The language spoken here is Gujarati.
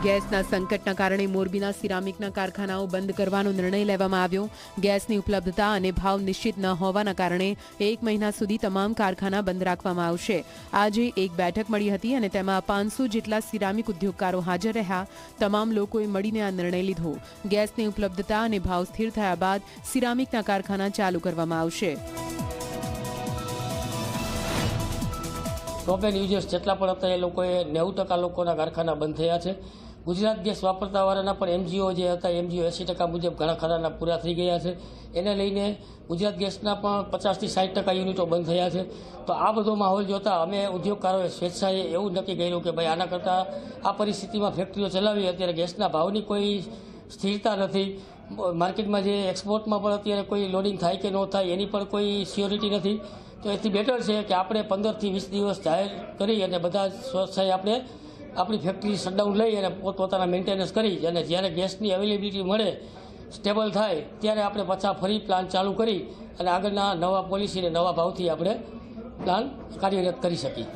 ગેસના સંકટના કારણે મોરબીના સિરામિકના કારખાનાઓ બંધ કરવાનો નિર્ણય લેવામાં આવ્યો। ગેસની ઉપલબ્ધતા અને ભાવ નિશ્ચિત ન હોવાના કારણે 1 મહિના સુધી તમામ કારખાના બંધ રાખવામાં આવશે। આજે એક બેઠક મળી હતી અને તેમાં 500 જેટલા સિરામિક ઉદ્યોગકારો હાજર રહ્યા। તમામ લોકોએ મળીને આ નિર્ણય લીધો। ગેસની ઉપલબ્ધતા અને ભાવ સ્થિર થયા બાદ સિરામિકના કારખાના ચાલુ કરવામાં આવશે। ટોપ એન્ડ યુઝર્સ જેટલા પણ હતા એ લોકોએ 90% લોકોના કારખાના બંધ થયા છે। ગુજરાત ગેસ વાપરતાવાળાના પણ એમજીઓ જે હતા એમજીઓ 80% મુજબ ઘણા ખરાના પૂરા થઈ ગયા છે। એને લઈને ગુજરાત ગેસના પણ 50 થી 60% યુનિટો બંધ થયા છે। તો આ બધો માહોલ જોતા અમે ઉદ્યોગકારોએ સ્વેચ્છાએ એવું નક્કી કર્યું કે ભાઈ આના કરતાં આ પરિસ્થિતિમાં ફેક્ટરીઓ ચલાવી અત્યારે ગેસના ભાવની કોઈ સ્થિરતા નથી। માર્કેટમાં જે એક્સપોર્ટમાં પણ અત્યારે કોઈ લોડિંગ થાય કે ન થાય એની પણ કોઈ સ્યોરિટી નથી। તો એથી બેટર છે કે આપણે 15 થી 20 દિવસ જાહેર કરી અને બધા સ્વચ્છાએ આપણે આપણી ફેક્ટરી શટડાઉન લઈ અને પોતપોતાના મેન્ટેનન્સ કરી અને જ્યારે ગેસની અવેલેબિલિટી મળે સ્ટેબલ થાય ત્યારે આપણે પાછા ફરી પ્લાન ચાલુ કરી અને આગળના નવા પોલિસી અને નવા ભાવથી આપણે પ્લાન કાર્યરત કરી શકીએ।